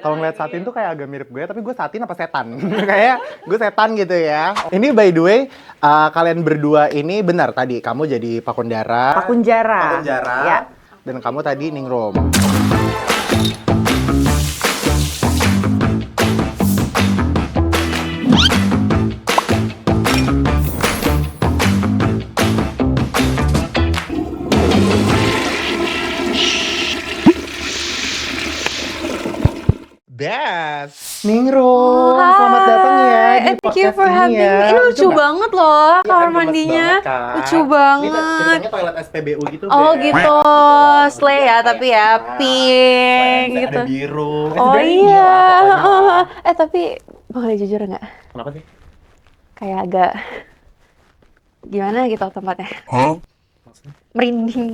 Kalau ngeliat Satin tuh kayak agak mirip gue, tapi gue Satin apa setan? Kayak gue setan gitu ya. Ini by the way, kalian berdua ini benar tadi kamu jadi Pakundara. Pakunjara. Pakunjara. Ya. Dan kamu tadi Ningrum. Best. Ningrum, selamat datang ya di Thank you podcast for ini having ya. me. Ini lucu nggak? banget loh, Iya kan, kamar gemes mandinya. banget, Kak. Lucu Ini banget. ceritanya toilet SPBU gitu. Oh Beb. gitu, slay ya, tapi ya pink Ada gitu. biru. Oh Sebenarnya iya. gila, pokoknya. Tapi boleh jujur nggak? Kenapa sih? Kayak agak gimana gitu tempatnya? Maksudnya? Merinding.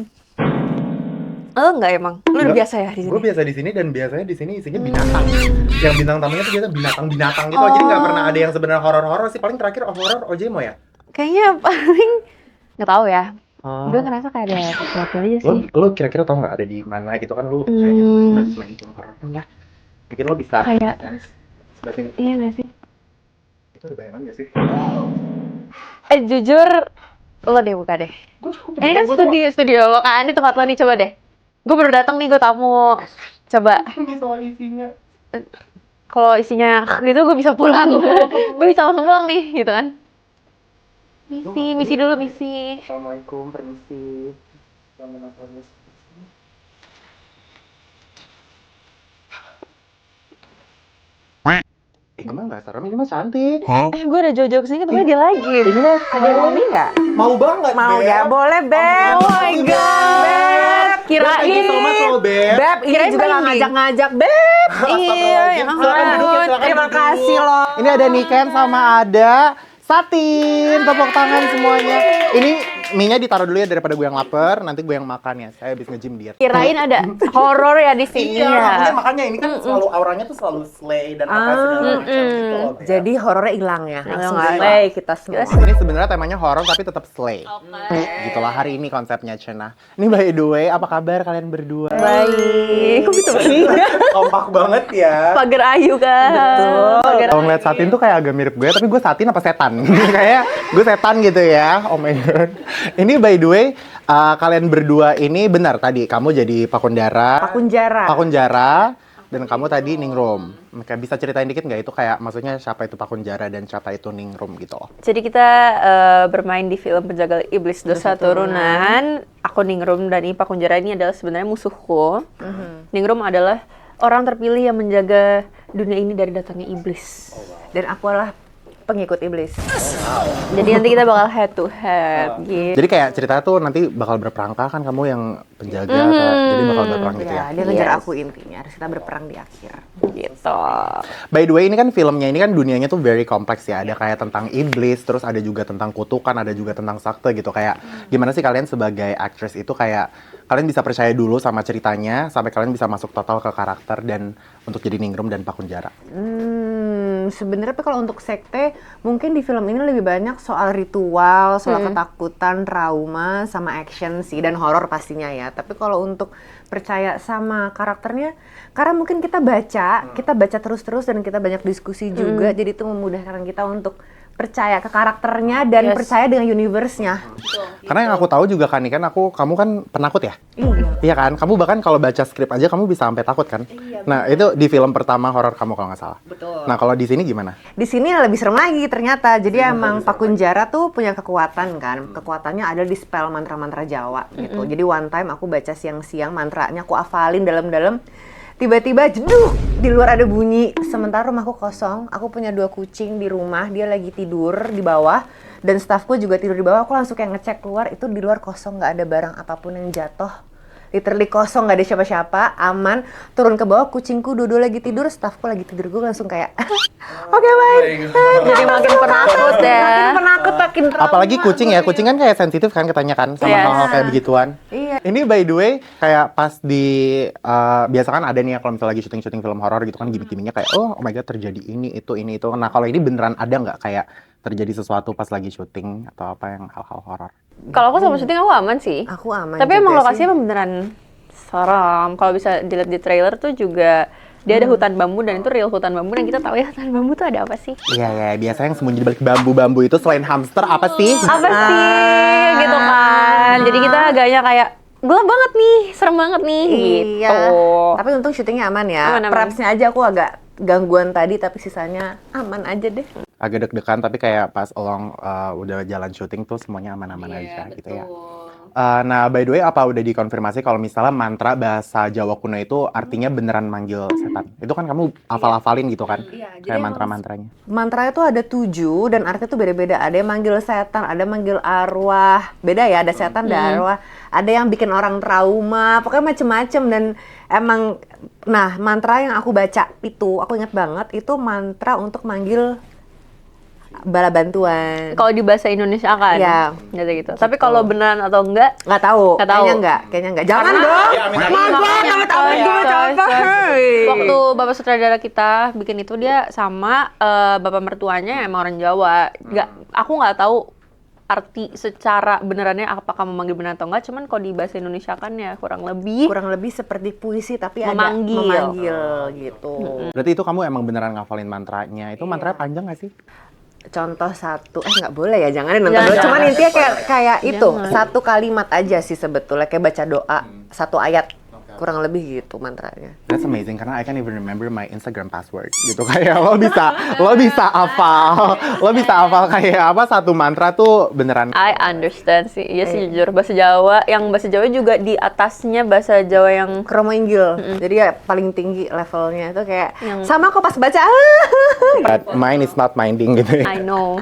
Oh enggak emang? Lu udah biasa ya di Gue sini? biasa di sini dan biasanya di sini isinya binatang. Yang bintang tamunya tuh biasa binatang-binatang gitu. Jadi nggak pernah ada yang sebenarnya horor-horor sih. Paling terakhir horor Ojemo ya. Kayaknya paling nggak tahu ya. Oh. Gue ngerasa kayak ada sesuatu aja Lo, sih. lo kira-kira tau nggak ada di mana gitu kan lu kayaknya udah semain film horor kan ya. Mungkin lo bisa Kayak sebatin iya nggak sih? itu ada bayangan nggak sih? Jujur lo deh buka deh. Ini kan studio lo kan, di tempat lo nih, coba deh. Gue baru datang nih, gue tamu. Coba. Ini soal isinya. Kalau isinya gitu gue bisa pulang. Gue bisa langsung pulang nih, gitu kan. Misi dulu, misi. Assalamualaikum, permisi. Selamat datang. Emang nggak serem, ini mah cantik. Gue udah jauh-jauh kesini ketemu dia lagi. Ini mah Ada yang ini nggak? mau banget, Mau Beb. ya, boleh Beb. Oh my god. Thank Kirain. you so much loh, Beb. Beb, ini Kirain juga nggak penting. ngajak-ngajak Beb. Iya, ya Silakan duduk ya, silakan Terima duduk. kasih loh. Ini ada Niken sama ada Satin, tepuk tangan semuanya. Ini mie-nya ditaruh dulu ya daripada gue yang lapar, nanti gue yang makan ya. Saya habis nge-gym diet. Kirain ada horor ya di sini Iya, ya. makanya ini kan selalu auranya tuh selalu slay dan apa segala macam gitu loh. Beb. Jadi horornya hilang ya. Langsung nggak slay kita semua. Ini sebenarnya temanya horor tapi tetap slay. Gitulah hari ini konsepnya Cena. Ini by the way, apa kabar kalian berdua? Baik. Kok bisa begini? Kompak banget ya. Pagar Ayu kan. Betul. Pagar Kalau ngeliat Satin tuh kayak agak mirip gue, tapi gue Satin apa setan? Kayak gue setan gitu ya. Oh my god. Ini by the way, kalian berdua ini benar tadi kamu jadi Pakundara. Pakunjara. Pakunjara. Dan kamu tadi Ningrum. Kayak bisa ceritain dikit nggak itu kayak maksudnya siapa itu Pakunjara dan siapa itu Ningrum gitu loh. Jadi kita bermain di film Penjagal Iblis Dosa Turunan. Aku Ningrum dan Ipa Kunjara ini adalah sebenarnya musuhku. Ningrum adalah orang terpilih yang menjaga dunia ini dari datangnya iblis. Dan aku adalah pengikut iblis. Jadi nanti kita bakal head to head gitu. Jadi kayak ceritanya tuh nanti bakal berperangkah kan kamu yang penjaga atau jadi bakal berperang gitu ya. Ya, dia ngejar Yes. aku intinya. Harus kita berperang di akhir. Gitu. By the way, ini kan filmnya ini kan dunianya tuh very kompleks ya. Ada kayak tentang iblis, terus ada juga tentang kutukan, ada juga tentang sakte gitu. Kayak gimana sih kalian sebagai actress itu kayak kalian bisa percaya dulu sama ceritanya sampai kalian bisa masuk total ke karakter dan untuk jadi Ningrum dan Pakunjara. Sebenarnya tapi kalau untuk sekte mungkin di film ini lebih banyak soal ritual, soal ketakutan, trauma, sama action sih dan horor pastinya ya. Tapi kalau untuk percaya sama karakternya, karena mungkin kita baca terus-terus dan kita banyak diskusi juga, jadi itu memudahkan kita untuk percaya ke karakternya dan Yes. percaya dengan universe-nya. Karena yang aku tahu juga kan, kamu kan penakut ya? Iya. Iya kan? Kamu bahkan kalau baca skrip aja kamu bisa sampai takut kan? Nah, itu di film pertama horor kamu kalau nggak salah. Betul. Nah, kalau di sini gimana? Di sini lebih serem lagi ternyata. Jadi emang Pakunjara tuh punya kekuatan kan. Kekuatannya ada di spell mantra-mantra Jawa gitu. Jadi one time aku baca siang-siang mantranya aku hafalin dalam-dalam. Tiba-tiba jeduk di luar ada bunyi. Sementara rumahku kosong. Aku punya 2 kucing di rumah. Dia lagi tidur di bawah dan staffku juga tidur di bawah. Aku langsung kayak ngecek keluar, itu di luar kosong, nggak ada barang apapun yang jatuh. Literally kosong, nggak ada siapa-siapa, aman. Turun ke bawah, kucingku dua lagi tidur, staffku lagi tidur. Gue langsung kayak oke baik. Jadi makin penakut ya. Makin penakut, makin trauma. Apalagi kucing ya, kucing kan kayak sensitif kan katanya kan sama Yes. hal-hal kayak begituan. Iya. Ini by the way, kayak pas di biasa kan ada nih ya kalau misalnya lagi syuting-syuting film horor gitu kan gimmick-gimmicknya kayak oh my god terjadi ini itu. Nah kalau ini beneran ada nggak kayak terjadi sesuatu pas lagi syuting atau apa yang hal-hal horor? Kalau aku sama syuting aku aman sih. Aku aman. Tapi juga emang sih. lokasinya emang beneran serem. Kalau bisa dilihat di trailer tuh juga Dia ada hutan bambu dan itu real hutan bambu, dan kita tahu ya hutan bambu tuh ada apa sih? Iya ya, biasanya yang sembunyi di balik bambu-bambu itu selain hamster apa sih? Apa sih gitu kan. Jadi kita agaknya kayak gelap banget nih, serem banget nih gitu. Iya. Tapi untung syutingnya aman ya. Aman. Prepsnya aja aku agak gangguan tadi, tapi sisanya aman aja deh. Agak deg-degan tapi kayak pas udah jalan syuting tuh semuanya aman-aman aja gitu ya. Nah, by the way, apa udah dikonfirmasi kalau misalnya mantra bahasa Jawa kuno itu artinya beneran manggil setan? Itu kan kamu hafal-hafalin gitu kan? Kayak mantra-mantranya. Mantra itu ada 7 dan artinya tuh beda-beda. Ada yang manggil setan, ada manggil arwah. Beda ya, ada setan, ada arwah. Ada yang bikin orang trauma, pokoknya macem-macem. Dan emang, nah mantra yang aku baca itu, aku ingat banget, itu mantra untuk manggil bala bantuan. Kalau di bahasa Indonesia kan, Iya. gitu. Tapi kalau beneran atau enggak, Nggak tahu, Nggak tahu. kayaknya enggak. Jangan dong. Waktu bapak sutradara kita bikin itu, dia sama bapak mertuanya emang orang Jawa. Aku nggak tahu arti secara benerannya apakah memanggil benar atau enggak. Cuman kalau di bahasa Indonesia kan ya kurang lebih seperti puisi tapi Memanggil. ada memanggil gitu. Berarti itu kamu emang beneran ngafalin mantranya. Itu mantranya panjang nggak sih? Contoh satu, nggak boleh ya, jangan nonton Jangan. dulu. Cuman intinya kayak itu, Jangan. satu kalimat aja sih sebetulnya, kayak baca doa, satu ayat, kurang lebih gitu mantranya. That's amazing karena I can't even remember my Instagram password gitu. Kayak lo bisa hafal kayak apa satu mantra tuh beneran. I understand sih. Iya sih jujur, bahasa Jawa, yang bahasa Jawa juga di atasnya bahasa Jawa yang Kromo Inggil, jadi ya paling tinggi levelnya itu kayak Yang- sama kok pas baca. But mine is not minding gitu ya. I know.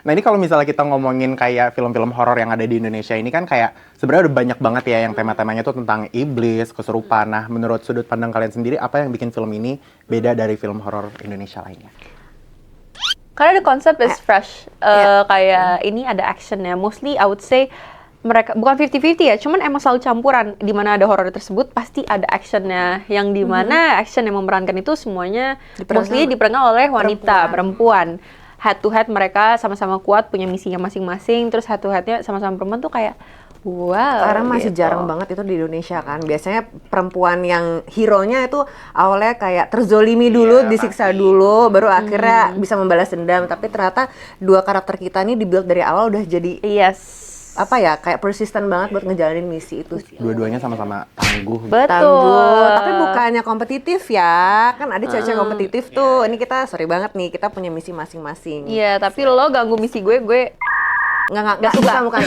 Nah ini kalau misalnya kita ngomongin kayak film-film horor yang ada di Indonesia ini kan kayak sebenarnya udah banyak banget ya yang tema-temanya tuh tentang iblis, kesurupan. Nah menurut sudut pandang kalian sendiri apa yang bikin film ini beda dari film horor Indonesia lainnya? Karena the concept is fresh. Kayak ini ada actionnya. Mostly I would say mereka bukan 50-50 ya, cuman emang selalu campuran. Di mana ada horor tersebut pasti ada actionnya. Yang di mana action yang memerankan itu semuanya mostly diperankan oleh wanita, perempuan. Head to head mereka sama-sama kuat, punya misinya masing-masing. Terus head to headnya sama-sama perempuan tuh kayak wow. Sekarang masih gitu. jarang banget itu di Indonesia kan. Biasanya perempuan yang hero-nya itu awalnya kayak terzolimi dulu, disiksa dulu, baru akhirnya bisa membalas dendam. Tapi ternyata dua karakter kita ini dibuild dari awal udah jadi Yes. apa ya, kayak persisten banget buat ngejalanin misi itu sih. Dua-duanya sama-sama tangguh. Betul. Tangguh, tapi bukannya kompetitif ya. Kan ada cewek-cewek kompetitif tuh. Ini kita sorry banget nih, kita punya misi masing-masing. Iya, tapi lo ganggu misi gue Nggak suka bukan.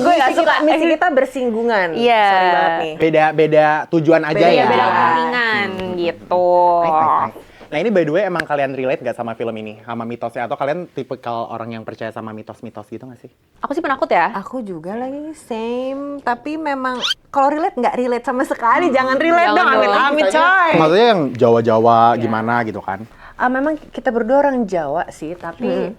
Gue nggak suka. Misi kita bersinggungan. Iya. Sorry banget nih. Beda tujuan aja Beda- ya. beda kepentingan gitu. Nice. Nah ini by the way emang kalian relate gak sama film ini? Sama mitosnya? Atau kalian tipikal orang yang percaya sama mitos-mitos gitu gak sih? Aku sih penakut ya. Aku juga lagi same, tapi memang kalau relate nggak relate sama sekali. Jangan relate Jangan dong, dong. amit-amit coy. Maksudnya yang Jawa-Jawa gimana gitu kan? Memang kita berdua orang Jawa sih, tapi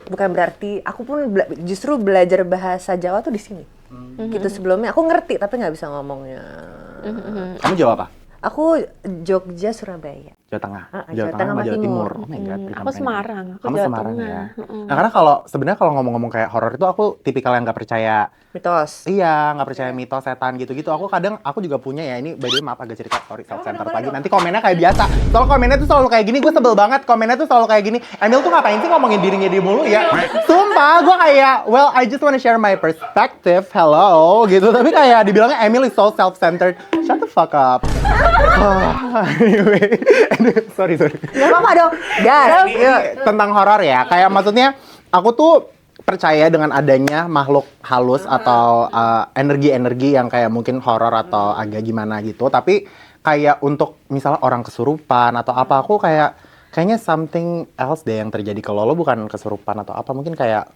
bukan berarti aku pun justru belajar bahasa Jawa tuh di sini. Gitu sebelumnya aku ngerti tapi nggak bisa ngomongnya. Kamu Jawa apa? Aku Jogja, Surabaya. Jawa Tengah. Jawa Tengah sama sama Jawa Timur. Timur. Oh my god. Aku Semarang. Aku Kamu Jawa Semarang Tengah. ya. Nah karena sebenarnya kalau ngomong-ngomong kayak horor itu aku tipikal yang nggak percaya. Mitos. Iya, nggak percaya mitos setan gitu-gitu. Aku juga punya ya. Ini by the way maaf agak cerita sorry self center lagi. Nanti komennya kayak biasa. Soal komennya tuh selalu kayak gini, gue sebel banget. Komennya tuh selalu kayak gini. Emil tuh ngapain sih ngomongin dirinya dia mulu ya? Sumpah, gue kayak well I just wanna share my perspective. Hello gitu. Tapi kayak dibilangnya Emil is so self-centered. Shut the fuck up. Anyway, sorry. Gak apa-apa dong. Gas. Yuk. Tentang horor ya. Kayak maksudnya aku tuh percaya dengan adanya makhluk halus atau energi-energi yang kayak mungkin horor atau agak gimana gitu. Tapi kayak untuk misalnya orang kesurupan atau apa, aku kayaknya something else deh yang terjadi ke lo bukan kesurupan atau apa, mungkin kayak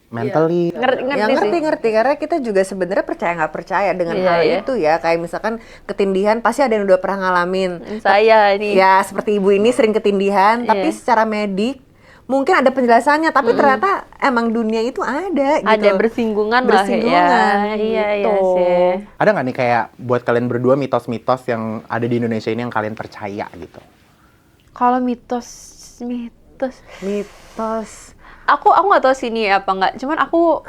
mentally. Ngerti karena kita juga sebenarnya percaya nggak percaya dengan Iya, hal iya. itu ya. Kayak misalkan ketindihan pasti ada yang udah pernah ngalamin. Saya ini. Ya seperti ibu ini sering ketindihan, tapi Iya. secara medik mungkin ada penjelasannya, tapi ternyata emang dunia itu ada gitu. Ada bersinggungan lah Bersinggungan, ya. Iya gitu. sih. Ada nggak nih kayak buat kalian berdua mitos-mitos yang ada di Indonesia ini yang kalian percaya gitu? Kalau mitos. Mitos. Aku nggak tahu sini apa nggak. Cuman aku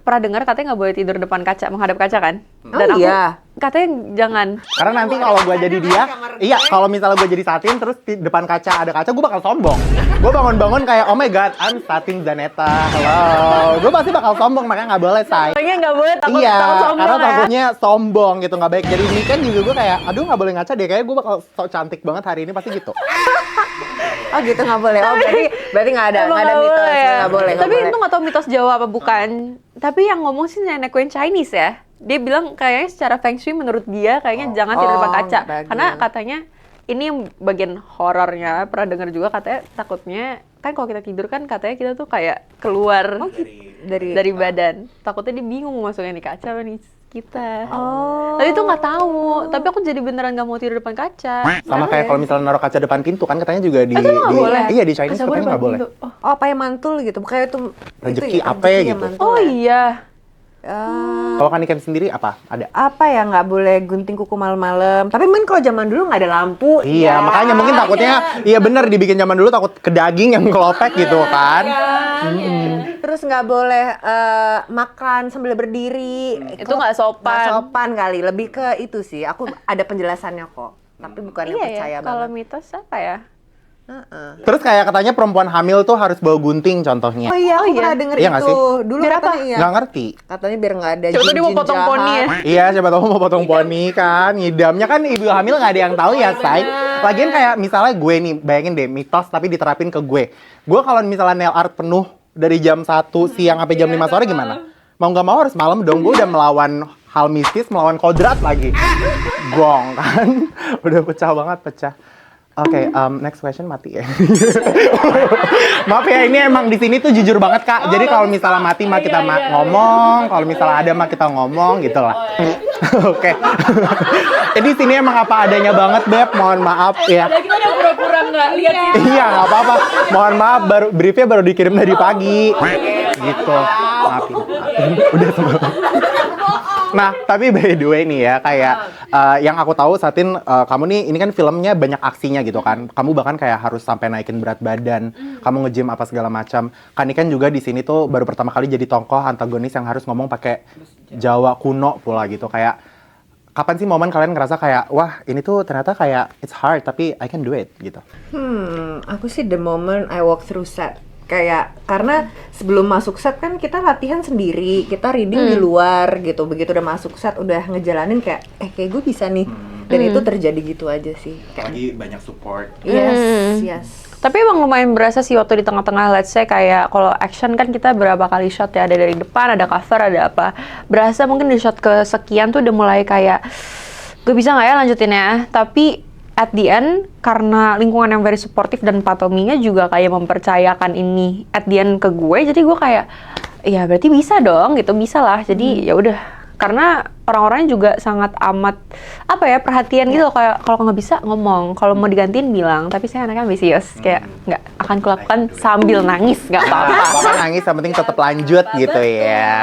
pernah dengar katanya nggak boleh tidur depan kaca, menghadap kaca kan? Oh iya? Katanya jangan. Karena nanti kalau gue jadi dia, iya kalau misalnya gue jadi Satin terus di depan kaca ada kaca, gue bakal sombong. Gue bangun-bangun kayak, oh my god, I'm Satin Zaneta, hello. Gue pasti bakal sombong, makanya nggak boleh, say. Kayaknya nggak boleh, takut Iya, sombong karena ya. takutnya sombong gitu, nggak baik. Jadi ini kan juga gue kayak, aduh nggak boleh ngaca deh, kayak gue bakal sok cantik banget hari ini, pasti gitu. Oh gitu nggak boleh. Oh berarti nggak ada Emang mitos, ya. nggak boleh. Tapi itu nggak tahu mitos Jawa apa bukan. Tapi yang ngomong sih nenek Queen Chinese ya. Dia bilang kayaknya secara feng shui menurut dia kayaknya jangan tidur depan kaca. bagus. Karena katanya ini yang bagian horornya. Pernah dengar juga katanya takutnya kan kalau kita tidur kan katanya kita tuh kayak keluar dari badan. Takutnya dia bingung masuknya di kaca apa nih kita. Tapi itu nggak tahu. Tapi aku jadi beneran nggak mau tidur depan kaca. Sama kayak kalau misalnya naruh kaca depan pintu kan katanya juga di, Itu nggak boleh. iya di Chinese Kaca katanya depan nggak boleh. pintu. Oh. Oh kayak mantul gitu, kayak itu Rezeki ya, apa rezeki gitu. mantul Oh ya. iya. Kalau Kaniken sendiri apa? Ada? Apa ya nggak boleh gunting kuku malam-malam. Tapi mungkin kalau zaman dulu nggak ada lampu. Iya, ya. makanya mungkin takutnya, iya bener dibikin zaman dulu takut ke daging yang kelopek gitu kan. Terus nggak boleh makan sambil berdiri. Itu nggak sopan. Nggak sopan kali. Lebih ke itu sih. Aku ada penjelasannya kok. Tapi bukan yang Iya percaya ya. Kalau banget. mitos apa ya? Terus kayak katanya perempuan hamil tuh harus bawa gunting contohnya. Oh iya, aku iya. pernah denger Iya nggak itu. sih? Dulu Biar katanya apa? iya. Nggak ngerti. Katanya biar nggak ada Coba tuh dia mau jin-jin potong poni ya. jahat. Iya, siapa tahu mau potong poni kan. Ngidamnya kan ibu hamil nggak ada yang tahu ya, say. Lagian kayak misalnya gue nih, bayangin deh mitos tapi diterapin ke gue. Gue kalau misalnya nail art penuh dari jam 1 siang sampai jam 5 sore gimana? Mau nggak mau harus malam dong. Gue udah melawan hal mistis, melawan kodrat lagi. Gong kan. Udah pecah banget, pecah. Oke, next question mati ya. Maaf ya, ini emang di sini tuh jujur banget Kak. Jadi kalau misalnya mati mah kita ngomong, kalau misalnya ada mah kita ngomong gitu lah. Oke. Jadi sini emang apa adanya banget Beb. Mohon maaf ya. Kita udah pura-pura nggak lihat sih. Iya nggak apa-apa. Mohon maaf, briefnya baru dikirim tadi pagi. Gitu. Maafin. Udah semua. Nah, tapi by the way nih ya, kayak yang aku tahu Satin, kamu nih, ini kan filmnya banyak aksinya gitu kan. Kamu bahkan kayak harus sampai naikin berat badan, kamu nge-gym apa segala macam. Kani kan juga di sini tuh baru pertama kali jadi tokoh antagonis yang harus ngomong pakai Jawa kuno pula gitu. Kayak kapan sih momen kalian ngerasa kayak, wah ini tuh ternyata kayak it's hard tapi I can do it gitu. Aku sih the moment I walk through set. Kayak karena sebelum masuk set kan kita latihan sendiri, kita reading di luar gitu. Begitu udah masuk set udah ngejalanin kayak kayak gue bisa nih. Dan itu terjadi gitu aja sih. Kayak Lagi banyak support. yes. Tapi emang lumayan berasa sih waktu di tengah-tengah, let's say kayak kalau action kan kita berapa kali shot ya, ada dari depan, ada cover, ada apa. Berasa mungkin di shot kesekian tuh udah mulai kayak, gue bisa nggak ya lanjutin ya? Tapi at the end, karena lingkungan yang very supportive dan Patominya juga kayak mempercayakan ini at the end ke gue, jadi gue kayak, ya berarti bisa dong gitu, bisa lah. Jadi ya udah, karena orang-orangnya juga sangat amat apa ya perhatian gitu loh, kayak kalau nggak bisa ngomong, kalau mau digantiin bilang. Tapi saya anaknya ambisius, kayak nggak akan kulakukan sambil nangis, nggak apa-apa. Bapak nangis, yang penting tetap lanjut gitu ya.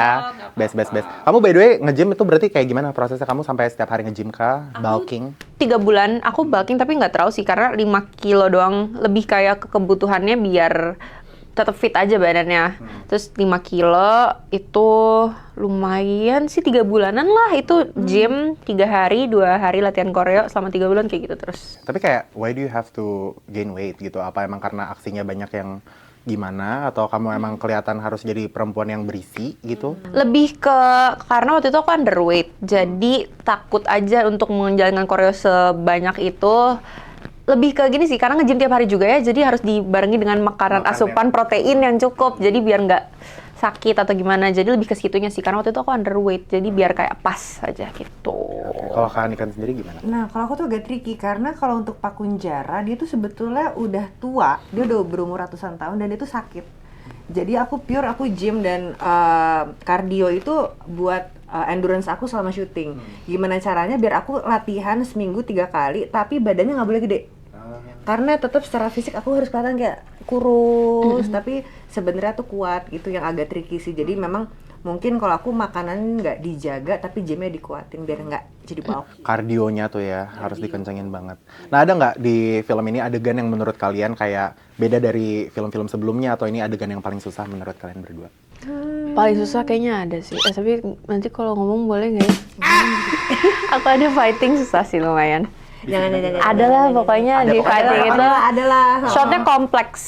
Best. Kamu by the way nge-gym itu berarti kayak gimana prosesnya, kamu sampai setiap hari nge-gym kah? Bulking? 3 bulan aku bulking tapi nggak terlalu sih, karena 5 kilo doang, lebih kayak ke kebutuhannya biar tetap fit aja badannya. Terus 5 kilo itu lumayan sih, 3 bulanan lah itu gym 3 hari, 2 hari latihan koreo selama 3 bulan kayak gitu terus. Tapi kayak why do you have to gain weight gitu? Apa emang karena aksinya banyak yang gimana? Atau kamu emang kelihatan harus jadi perempuan yang berisi gitu? Lebih ke karena waktu itu aku underweight, jadi takut aja untuk menjalankan koreo sebanyak itu. Lebih ke gini sih, karena nge-gym tiap hari juga ya, jadi harus dibarengi dengan makanan asupan protein yang cukup, jadi biar nggak sakit atau gimana. Jadi lebih ke situnya sih, karena waktu itu aku underweight, jadi biar kayak pas aja gitu. Kalau Kak Nikan sendiri gimana? Nah, kalau aku tuh agak tricky karena kalau untuk Pak Kunjara dia tuh sebetulnya udah tua, dia udah berumur ratusan tahun dan dia tuh sakit. Jadi aku pure aku gym dan cardio itu buat endurance aku selama syuting. Gimana caranya biar aku latihan seminggu 3 kali tapi badannya nggak boleh gede. Karena tetap secara fisik aku harus kelihatan kayak kurus, tapi sebenarnya tuh kuat gitu, yang agak tricky sih. Jadi memang mungkin kalau aku makanan nggak dijaga tapi gymnya dikuatin biar nggak jadi bulky. Kardionya tuh ya harus dikencengin banget. Nah, ada nggak di film ini adegan yang menurut kalian kayak beda dari film-film sebelumnya, atau ini adegan yang paling susah menurut kalian berdua? Paling susah kayaknya ada sih. Tapi nanti kalau ngomong boleh nggak ya? Aku ada fighting susah sih lumayan. Jangan. Adalah pokoknya di fighting itu adalah. shotnya kompleks.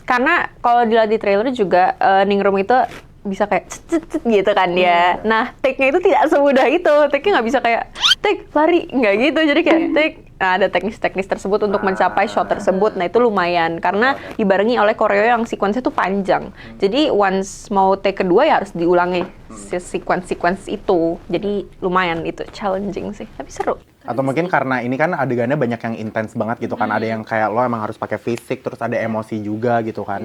Karena kalau dilihat di trailer juga Ningrum itu bisa kayak cet gitu kan dia. Nah, take-nya itu tidak semudah itu. Take-nya nggak bisa kayak take lari, nggak gitu. Jadi kayak take. Nah, ada teknis-teknis tersebut untuk mencapai shot tersebut. Nah, itu lumayan karena dibarengi oleh koreo yang sequence-nya tuh panjang. Jadi once mau take kedua ya harus diulangi sequence itu. Jadi lumayan itu challenging sih, tapi seru. Atau mungkin karena ini kan adegannya banyak yang intens banget gitu kan. Ada yang kayak lo emang harus pakai fisik, terus ada emosi juga gitu kan.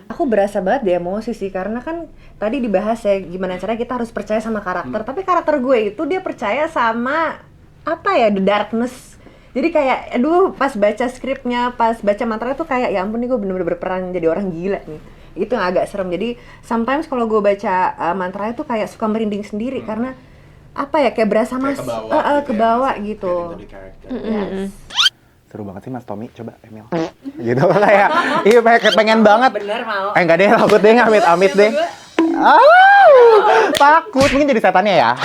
Aku berasa banget di emosi sih, karena kan tadi dibahas ya gimana caranya kita harus percaya sama karakter. Tapi karakter gue itu dia percaya sama apa ya, the darkness. Jadi kayak, aduh pas baca skripnya, pas baca mantra tuh kayak ya ampun nih gue bener-bener berperan jadi orang gila nih. Itu yang agak serem. Jadi sometimes kalau gue baca mantra itu kayak suka merinding sendiri karena apa ya, kayak berasa kebawa gitu. Yes. Seru banget sih Mas Tommy, coba Emil. Gitu kayak, iya pengen banget. Bener mau. Enggak deh, takut deh, amit-amit deh. Takut, mungkin jadi setannya ya.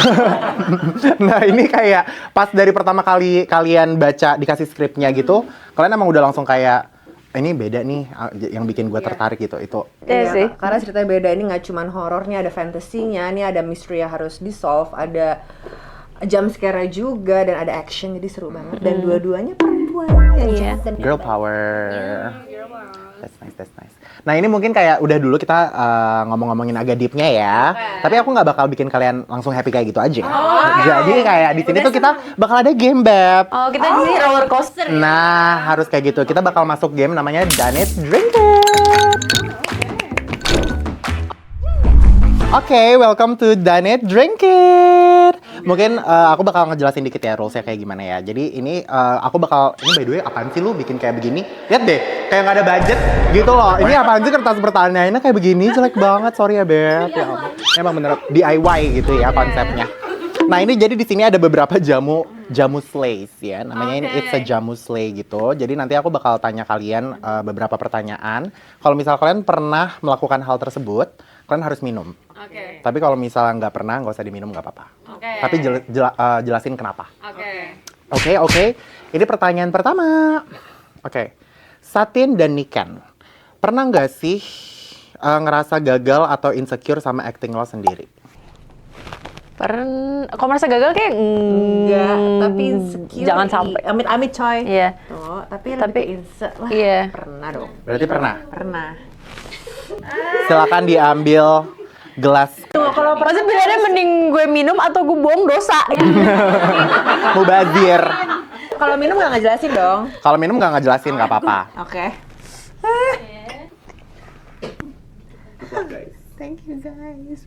Nah ini kayak pas dari pertama kali kalian baca, dikasih skripnya gitu, kalian emang udah langsung kayak, ini beda nih yang bikin gue tertarik gitu. Itu Iya sih. Karena ceritanya beda, ini nggak cuman horornya, ada fantasinya, ini ada misteri yang harus di-solve, ada jump scare juga, dan ada action, jadi seru banget. Dan dua-duanya perempuan yang jahat dan girl power. That's nice. Nah ini mungkin kayak udah dulu kita ngomong-ngomongin agak deepnya ya. Tapi aku nggak bakal bikin kalian langsung happy kayak gitu aja. Jadi kayak di sini tuh kita bakal ada game, Beb. Oh, kita di sini roller coaster. Nah, harus kayak gitu. Kita bakal masuk game namanya Done It, Drink It. Oke, welcome to Done It, Drink It. Mungkin aku bakal ngejelasin dikit ya rulesnya kayak gimana ya. Jadi ini aku bakal, ini by the way apaan sih lu bikin kayak begini? Lihat deh, kayak nggak ada budget gitu loh. Ini apaan sih kertas pertanyaannya kayak begini, jelek banget. Sorry ya Beb. Ya ampun. Emang bener DIY gitu ya konsepnya. Nah ini jadi di sini ada beberapa jamu slays ya. Namanya ini it's a jamu slay gitu. Jadi nanti aku bakal tanya kalian beberapa pertanyaan. Kalau misal kalian pernah melakukan hal tersebut, kalian harus minum. Tapi kalau misalnya nggak pernah, nggak usah diminum, nggak apa-apa. Tapi jelasin kenapa. Oke. Ini pertanyaan pertama. Oke. Satin dan Niken, pernah nggak sih ngerasa gagal atau insecure sama acting lo sendiri? Kalau merasa gagal kayak enggak, tapi insecure. Jangan sampai. Amit-amit coy. Iya. Tuh, tapi lebih ke insecure lah. Iya. Pernah dong. Berarti pernah. Pernah. Silakan diambil gelas. Tuh, kalau perasa bedanya mending gue minum atau gue buang dosa. Mubazir. Kalau minum nggak ngejelasin dong. Kalau minum nggak ngejelasin nggak apa-apa. Oke. Thank you guys.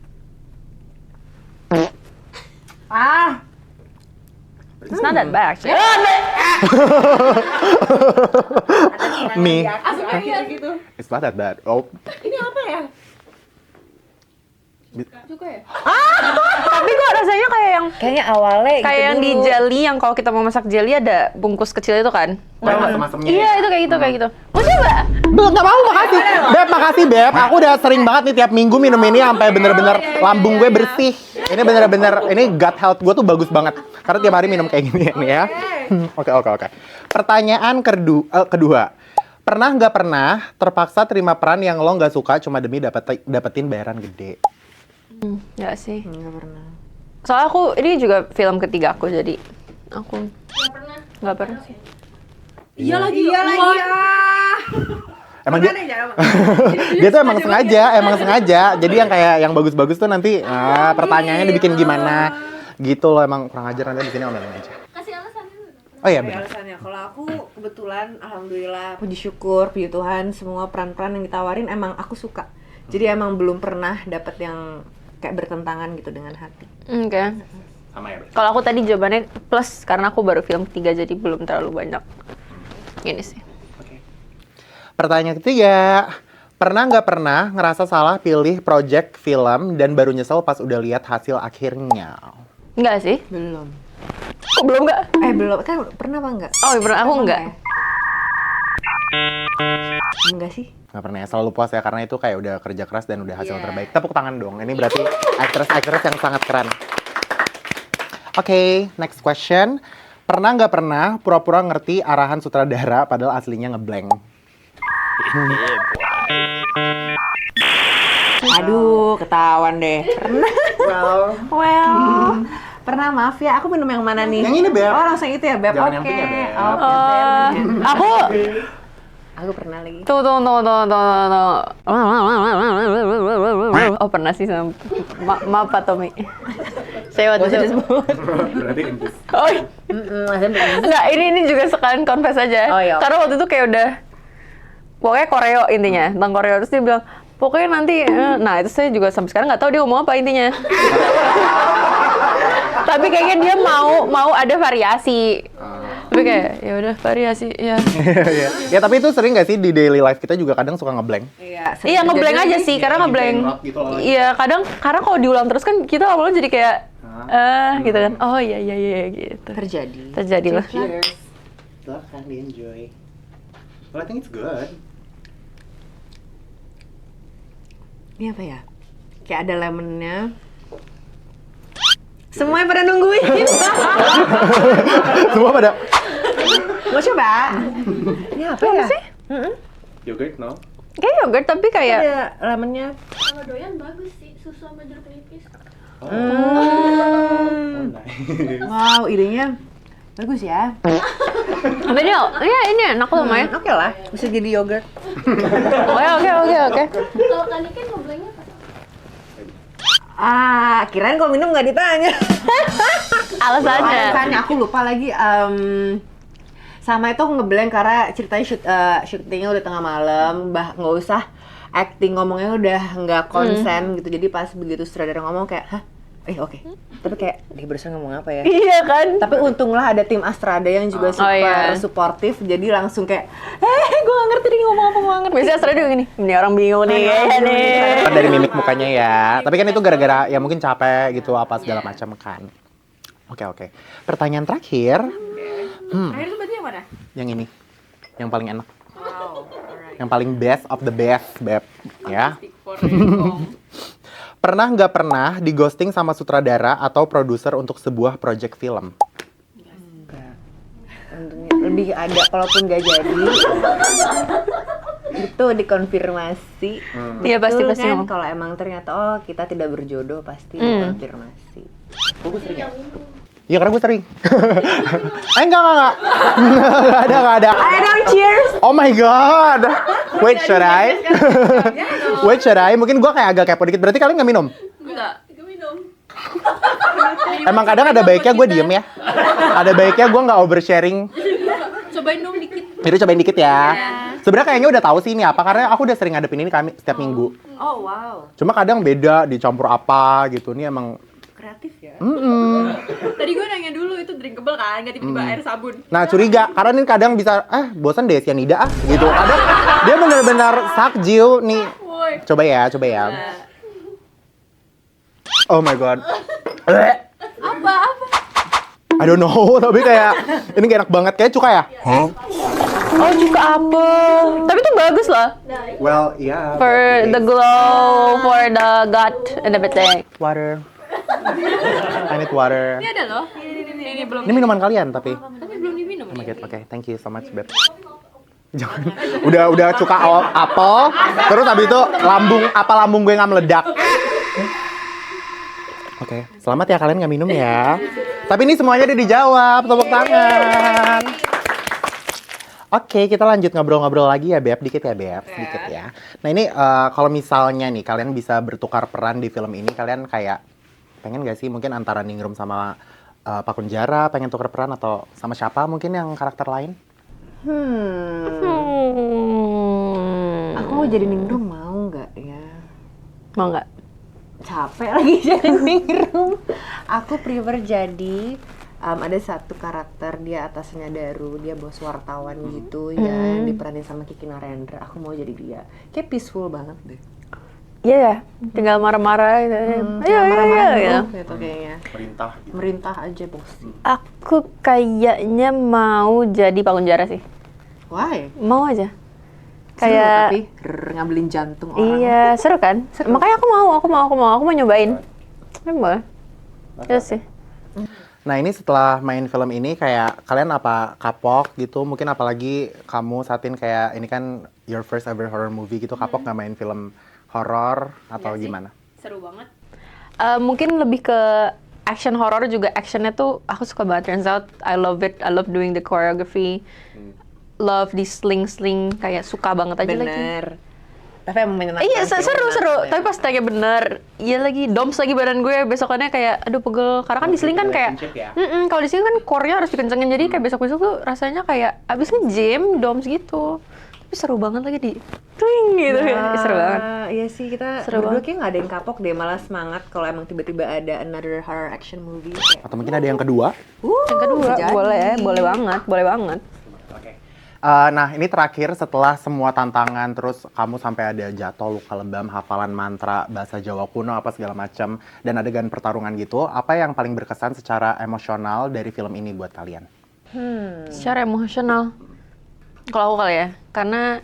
It's not that bad actually. Me. Asuk aja gitu. It's not that bad. Oh. Ini apa ya? Suka ya? Tapi kok rasanya kayak yang Kayaknya awalnya kayak yang di jelly, yang kalau kita mau masak jelly ada bungkus kecil itu kan? Masem-masemnya. Iya, itu kayak gitu. Mau coba? Belum, nggak mau, makasih. Beb, makasih Beb. Aku udah sering banget nih tiap minggu minum ini sampai bener-bener lambung gue bersih. Ini bener-bener, ini gut health gue tuh bagus banget. Karena tiap hari minum kayak gini nih ya. Oke. Pertanyaan kedua. Pernah nggak pernah terpaksa terima peran yang lo nggak suka cuma demi dapetin bayaran gede? Nggak sih. Nggak pernah. Soalnya aku, ini juga film ketiga aku, jadi aku nggak pernah sih. Iya lagi. Emang dia tuh emang sengaja. Jadi yang kayak yang bagus-bagus tuh nanti pertanyaannya dibikin gimana gitu loh. Emang kurang ajar, nanti di sini omelin aja. Kasih alasannya dulu. Oh iya benar. Alasannya, kalau aku kebetulan alhamdulillah puji syukur, puji Tuhan, semua peran-peran yang ditawarin emang aku suka. Jadi emang belum pernah dapet yang kayak bertentangan gitu dengan hati. Oke. Sama ya. Kalau aku tadi jawabannya plus, karena aku baru film ketiga jadi belum terlalu banyak. Gini sih. Pertanyaan ketiga, pernah nggak pernah ngerasa salah pilih project film dan baru nyesel pas udah lihat hasil akhirnya? Enggak sih. Belum. Kok belum nggak? Belum. Kan pernah apa enggak? Oh, pernah. Aku enggak. Ya? Enggak sih. Nggak pernah ya, selalu puas ya karena itu kayak udah kerja keras dan udah hasil terbaik. Tepuk tangan dong. Ini berarti actress yang sangat keren. Oke, next question. Pernah nggak pernah pura-pura ngerti arahan sutradara padahal aslinya ngeblank? Aduh, ketahuan deh. Pernah. Well, pernah, maaf ya. Aku minum yang mana nih? Yang ini, Beb. Oh, langsung itu ya, Beb. Jangan Oke. yang pink ya, Beb. Oke, Beb. Aku pernah lagi. Tunggu. Oh pernah sih sama maaf Pak Tommy. Saya waktu itu. Berarti Inggris. Oh enggak, ini juga sekalian confess aja. Oh, iya. Karena waktu itu kayak udah pokoknya koreo intinya, tentang koreo terus dia bilang pokoknya nanti, nah itu saya juga sampai sekarang nggak tahu dia ngomong apa intinya. Tapi kayaknya dia mau ada variasi. Tapi kayak ya udah variasi ya. Ya tapi itu sering nggak sih di daily life kita juga kadang suka ngeblank? Iya ngeblank aja sih, karena ngeblank. Gitu loh. Iya kadang karena kalau diulang terus kan kita lama-lama jadi kayak gitu kan. Oh iya gitu. Terjadi lah. Cheers. Silahkan di-enjoy. Well, I think it's good. Ini apa ya? Kayak ada lemonnya. Semuanya pada nungguin. Semua pada Mau coba? Ini apa ya? sih? yogurt, no? Kayak yogurt tapi kayak Ada lemonnya. Kalau doyan bagus sih, susu sama jeruk nipis. Oh, nice. Wow, idenya bagus ya. Bedel, iya ini enak lumayan. Oke lah, bisa jadi yogurt. Oke. Kalau Kaniken ngeblanknya apa? Kirain kalau minum nggak ditanya. Alasannya. Alasannya aku lupa lagi. Sama itu aku ngeblank karena ceritanya syutingnya udah tengah malam, nggak usah acting, ngomongnya udah nggak konsen gitu. Jadi pas begitu sutradara ngomong kayak, hah? Oke. Tapi kayak, dia barusan ngomong apa ya? Iya kan? Tapi untunglah ada tim Astrada yang juga super suportif, jadi langsung kayak, gue gak ngerti dia ngomong apa, gue gak ngerti. Biasanya sering juga gini, ini orang bingung nih kayaknya nih. Kan dari mimik mukanya ya. Tapi kan itu gara-gara ya mungkin capek gitu apa segala macam kan. Oke. Pertanyaan terakhir. Akhirnya itu berarti yang mana? Yang ini. Yang paling enak. Yang paling best of the best, Beb. Ya. Pernah nggak pernah di ghosting sama sutradara atau produser untuk sebuah project film? Untungnya lebih ada, kalaupun gak jadi itu dikonfirmasi. Iya pasti Betul kan? ngomong. Kalau emang ternyata kita tidak berjodoh pasti dikonfirmasi. Iya karena gue sering. Enggak. Nggak ada. I don't cheers. Oh my god. Wait, should I? Mungkin gue kayak agak kepo dikit. Berarti kalian nggak minum? Enggak, gue minum. Emang kadang ada baiknya gue diem ya. Ada baiknya gue nggak oversharing. Cobain dong dikit. Jadi cobain dikit ya. Sebenarnya kayaknya udah tahu sih ini apa karena aku udah sering ngadepin ini kami setiap minggu. Oh wow, Cuma kadang beda dicampur apa gitu. Ini emang kreatif ya. Tadi gue nanya dulu itu drinkable kan, nggak tiba-tiba air sabun. Nah curiga, karena ini kadang bisa, bosan deh cyanida gitu. Kadang dia benar-benar sakjil nih. Woi. Coba ya. Oh my god. Apa? I don't know, tapi kayak ini gak enak banget, kayak cuka ya? Oh cuka apa? Tapi itu bagus loh. Well, yeah. For the glow, for the gut and everything. Water. I need water. Ini ada loh. Ini belum. Ini minuman kalian tapi. Tapi belum diminum. Oh my god, oke, thank you so much, Beb. Jangan, udah cuka apel, terus habis itu lambung gue nggak meledak. Oke, selamat ya kalian nggak minum ya. Tapi ini semuanya udah dijawab, tepuk tangan. Oke, kita lanjut ngobrol-ngobrol lagi ya, Beb. Dikit ya, Beb. Sedikit ya. Nah ini kalau misalnya nih kalian bisa bertukar peran di film ini, kalian kayak pengen gak sih mungkin antara Ningrum sama Pak Kunjara pengen tukar peran atau sama siapa mungkin yang karakter lain? Aku mau jadi Ningrum mau nggak ya? Mau nggak? Capek lagi jadi Ningrum. Aku prefer jadi ada satu karakter dia atasnya Daru, dia bos wartawan gitu ya, diperanin sama Kiki Narendra. Aku mau jadi dia. Kayak peaceful banget deh. Iya ya, tinggal marah-marah gitu. Iya. Gitu kayaknya. Merintah aja bosi. Aku kayaknya mau jadi Pak Kunjara sih. Why? Mau aja. Kayak tapi ngambilin jantung orang. iya, seru kan? Makanya aku mau nyobain. Emang. Iya sih. Nah ini setelah main film ini kayak kalian apa kapok gitu? Mungkin apalagi kamu Satin kayak ini kan your first ever horror movie gitu, kapok nggak main film horor atau Iya sih. gimana? Seru banget. Mungkin lebih ke action horror juga, actionnya tuh aku suka banget. Turns out I love it. I love doing the choreography. Love di sling kayak suka banget aja lagi. Bener. Tapi emang menyenangkan. Iya sih, seru. menyenangkan. Tapi pas tanya bener, iya lagi doms lagi badan gue besokannya kayak aduh pegel. Karena kan di sling kan kayak, kalau di sling kan core-nya harus dikencengin jadi kayak besok tuh rasanya kayak abis nge-gym doms gitu. Tapi seru banget lagi di twing gitu ya. Seru banget. Iya sih, kita Seru berdua banget. kayak nggak ada yang kapok deh, malah semangat kalau emang tiba-tiba ada another horror action movie. Kayak, Atau mungkin ada yang kedua? Yang kedua bisa jadi. boleh banget. Nah ini terakhir setelah semua tantangan terus kamu sampai ada jatuh, luka lebam, hafalan mantra, bahasa Jawa kuno apa segala macam dan adegan pertarungan gitu, apa yang paling berkesan secara emosional dari film ini buat kalian? Secara emosional, kalau aku kali ya, karena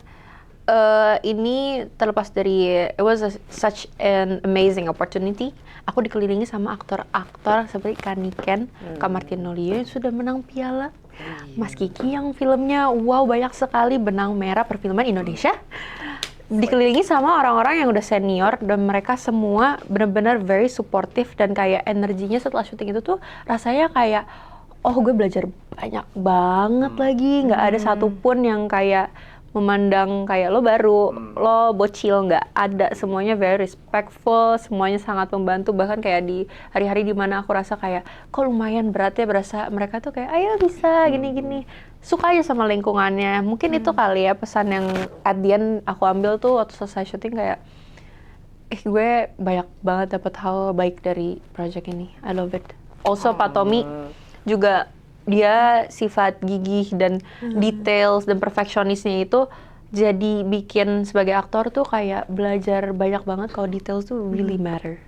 ini terlepas dari it was such an amazing opportunity. Aku dikelilingi sama aktor-aktor seperti Kaniken, Kak Martinolio yang sudah menang piala, Mas Kiki yang filmnya wow banyak sekali, benang merah perfilman Indonesia. Dikelilingi sama orang-orang yang udah senior dan mereka semua benar-benar very supportive dan kayak energinya setelah syuting itu tuh rasanya kayak oh gue belajar banyak banget lagi, nggak ada satupun yang kayak memandang kayak lo baru, lo bocil, nggak ada, semuanya very respectful, semuanya sangat membantu, bahkan kayak di hari-hari dimana aku rasa kayak kok lumayan berat ya, berasa mereka tuh kayak ayo bisa gini-gini, suka aja sama lingkungannya. Mungkin itu kali ya pesan yang at the end aku ambil tuh waktu selesai syuting kayak gue banyak banget dapat hal baik dari project ini. I love it. Also Pak Tommy juga dia sifat gigih dan details dan perfeksionisnya itu jadi bikin sebagai aktor tuh kayak belajar banyak banget kalau details tuh really matter.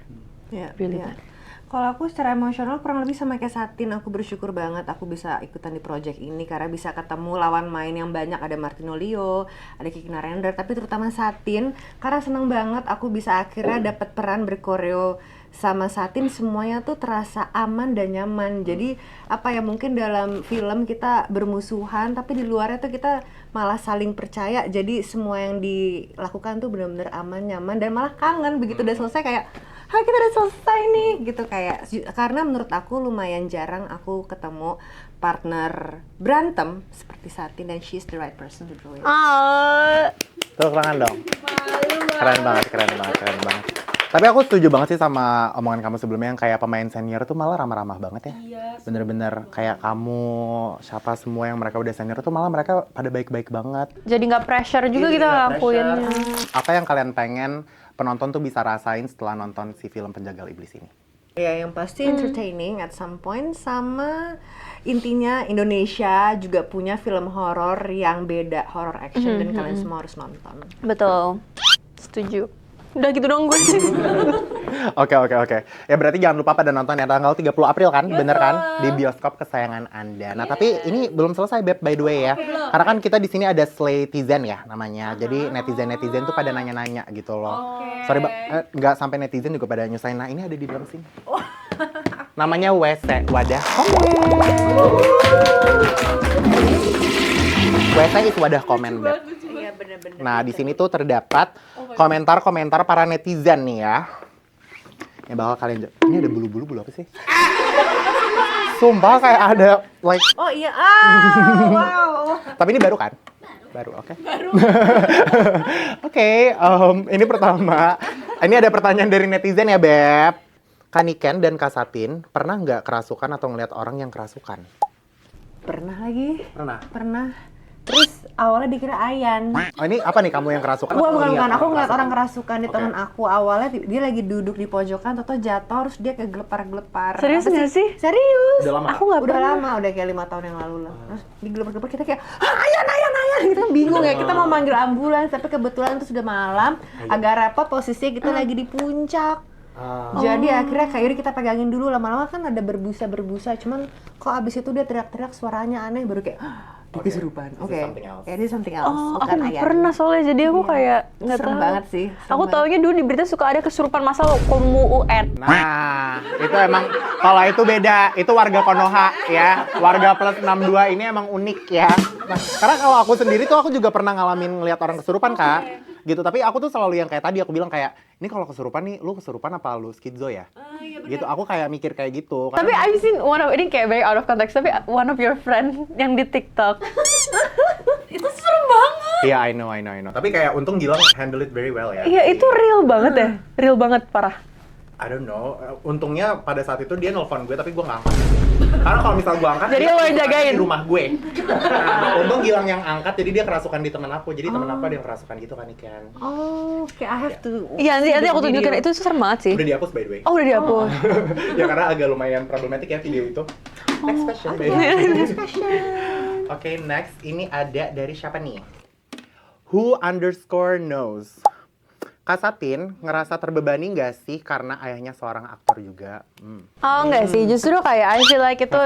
ya, Really ya. matter. Kalau aku secara emosional kurang lebih sama kayak Satin, aku bersyukur banget aku bisa ikutan di project ini karena bisa ketemu lawan main yang banyak, ada Martinolio, ada Kiki Narendra, tapi terutama Satin karena seneng banget aku bisa akhirnya dapat peran berkoreo sama Satin, semuanya tuh terasa aman dan nyaman. Jadi apa ya, mungkin dalam film kita bermusuhan tapi di luarnya tuh kita malah saling percaya, jadi semua yang dilakukan tuh benar-benar aman, nyaman dan malah kangen begitu udah selesai kayak hai kita udah selesai nih gitu, kayak karena menurut aku lumayan jarang aku ketemu partner berantem seperti Satin dan she's the right person to do it. Tepuk tangan dong. Keren banget. Tapi aku setuju banget sih sama omongan kamu sebelumnya yang kayak pemain senior tuh malah ramah-ramah banget ya. Iya. Bener-bener kayak kamu, siapa semua yang mereka udah senior tuh malah mereka pada baik-baik banget. Jadi nggak pressure juga kita lakuinnya. Apa yang kalian pengen penonton tuh bisa rasain setelah nonton si film Penjagal Iblis ini? Ya yang pasti entertaining at some point, sama intinya Indonesia juga punya film horor yang beda, horror action, dan kalian semua harus nonton. Betul. Setuju. Udah gitu dong gue. Oke. Ya berarti jangan lupa pada nonton ya tanggal 30 April kan? Bener kan? Di bioskop kesayangan Anda. Nah, tapi ini belum selesai Beb, by the way ya. Karena kan kita di sini ada Slaytizen ya namanya. Jadi netizen-netizen tuh pada nanya-nanya gitu loh. Sorry, nggak sampai netizen juga pada nyusahin. Nah, ini ada di dalam sini. Namanya WC, wadah komen. WC is wadah komen, Beb. Iya bener-bener. Nah, di sini tuh terdapat komentar-komentar para netizen nih ya. Yang bakal kalian ini ada bulu-bulu apa sih? Sumpah kayak ada like Oh iya, wow. tapi ini baru kan? Baru, oke. Oke, ini pertama. Ini ada pertanyaan dari netizen ya, Beb. Kaniken dan Kak Satin, pernah nggak kerasukan atau ngeliat orang yang kerasukan? Pernah lagi? Pernah. Pernah. Terus awalnya dikira Ayan. Oh, ini apa nih kamu yang kerasukan? Wah, atau bukan, ngeliat aku ngeliat orang kerasukan di Oke. temen aku. Awalnya dia lagi duduk di pojokan, toto jatuh, terus dia kegelepar-gelepar. Serius Apa nggak sih? Serius. Udah lama? Aku nggak Udah pernah. lama, udah kayak 5 tahun yang lalu lah. Terus digelepar-gelepar, kita kayak Ayan, gitu kan bingung ya. Kita mau manggil ambulans, tapi kebetulan itu sudah malam. Agak repot posisinya, kita lagi di puncak. Jadi akhirnya kayak yaudah kita pegangin dulu, lama-lama kan ada berbusa-berbusa. Cuman kok abis itu dia teriak-teriak suaranya aneh, baru kayak Di kesurupan. This is Oke. something else. Ya, ini something else. Oh, aku bukan nggak ayam. pernah soalnya, jadi aku kayak nggak Serem tahu. banget sih. serem Aku banget. taunya dulu di berita suka ada kesurupan masal Komu UN. Nah, itu emang kalau itu beda, itu warga Konoha ya. Warga plus 62 ini emang unik ya. Nah, karena kalau aku sendiri tuh aku juga pernah ngalamin ngelihat orang kesurupan, Kak. Gitu, tapi aku tuh selalu yang kayak tadi aku bilang kayak, ini kalau kesurupan nih, lu kesurupan apa lu skizo ya? Gitu, aku kayak mikir kayak gitu. Tapi I've seen one of, ini kayak very out of context, tapi one of your friend yang di TikTok. Itu serem banget. Iya, I know. Tapi kayak untung Gilang handle it very well ya. Iya, itu real banget ya. Real banget, parah. I don't know. Untungnya pada saat itu dia nelfon gue tapi gue nggak angkat. Karena kalau misal gue angkat, Jadi dia lo yang kerasukan jagain? di rumah gue. Nah, untung Gilang yang angkat, jadi dia kerasukan di temen aku. Jadi temen aku ada yang kerasukan gitu kan ikan. Oh, oke, I have to. Iya, nanti aku tunjukin. Itu serem banget sih. Udah dihapus by the way. Oh, udah dihapus. Ya karena agak lumayan problematik ya video itu. Next question. Oke, next ini ada dari siapa nih? Who_knows. Kak Satin ngerasa terbebani nggak sih karena ayahnya seorang aktor juga? Oh, enggak sih. Justru kayak I feel like itu...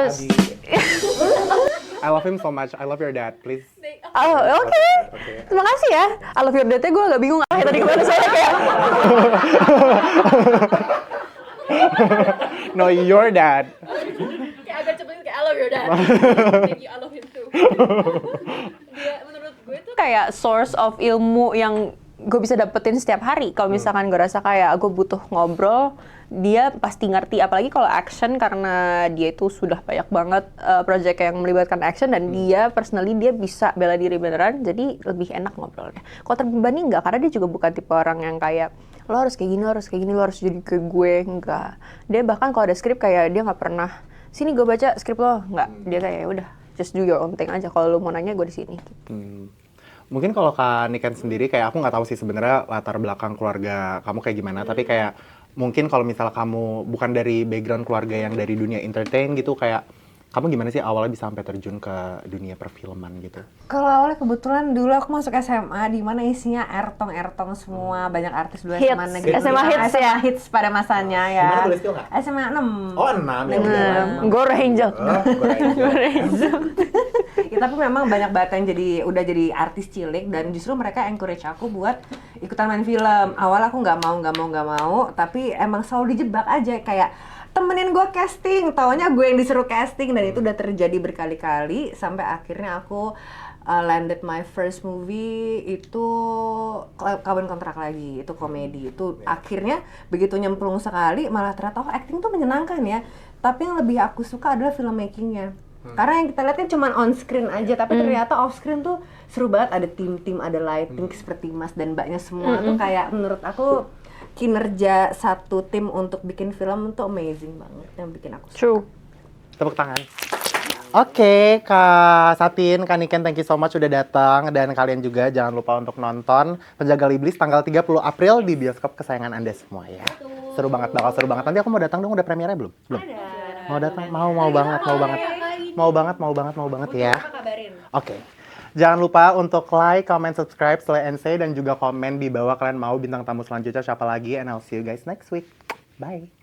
I love him so much. I love your dad. Please. Oh, oke. Terima kasih ya. I love your dad-nya gue agak bingung. Kayak tadi kemana saya kayak... No, your dad. Kayak agak cepet kayak I love your dad. Thank you, I love him too. Dia menurut gue tuh kayak source of ilmu yang gue bisa dapetin setiap hari. Kalau misalkan gue rasa kayak gue butuh ngobrol, dia pasti ngerti. Apalagi kalau action, karena dia itu sudah banyak banget project yang melibatkan action, dan dia personally dia bisa bela diri beneran, jadi lebih enak ngobrolnya. Kalau terbebani enggak, karena dia juga bukan tipe orang yang kayak lo harus kayak gini, lo harus kayak gini, lo harus jadi kayak gue, enggak. Dia bahkan kalau ada skrip kayak dia nggak pernah sini gue baca skrip lo, enggak. Dia kayak udah just do your own thing aja. Kalau lo mau nanya gue di sini. Mungkin kalau Kak Niken sendiri kayak aku nggak tahu sih sebenarnya latar belakang keluarga kamu kayak gimana, tapi kayak mungkin kalau misalnya kamu bukan dari background keluarga yang dari dunia entertain gitu, kayak kamu gimana sih awalnya bisa sampai terjun ke dunia perfilman gitu? Kalau awalnya kebetulan dulu aku masuk SMA di mana isinya ertong semua, banyak artis dulu Hits. SMA negeri. SMA hits ya? hits pada masanya ya. Gimana tulis itu nggak? SMA 6. Oh 6 ya beneran. Gue Angel. Ya, tapi memang banyak banget yang udah jadi artis cilik, dan justru mereka encourage aku buat ikutan main film. Awal aku nggak mau, tapi emang selalu dijebak aja kayak temenin gue casting, taunya gue yang disuruh casting, dan itu udah terjadi berkali-kali sampai akhirnya aku landed my first movie itu Kawin Kontrak Lagi, itu komedi. Itu akhirnya begitu nyemplung sekali malah ternyata acting tuh menyenangkan ya, tapi yang lebih aku suka adalah filmmakingnya. Karena yang kita lihat kan cuma on screen aja, tapi ternyata off screen tuh seru banget, ada tim-tim, ada lighting seperti Mas dan Mbaknya semua. Tuh kayak menurut aku kinerja satu tim untuk bikin film itu amazing banget, yang bikin aku suka. True. Tepuk tangan. Oke, Kak Satin, Kak Niken, thank you so much udah datang. Dan kalian juga jangan lupa untuk nonton Penjagal Iblis tanggal 30 April di bioskop kesayangan Anda semua ya. Seru banget, bakal seru banget. Nanti aku mau datang dong, udah premiernya belum? Belum? Mau datang? Mau banget ya. Oke. Jangan lupa untuk like, comment, subscribe, and dan juga komen di bawah kalian mau bintang tamu selanjutnya siapa lagi. And I'll see you guys next week. Bye.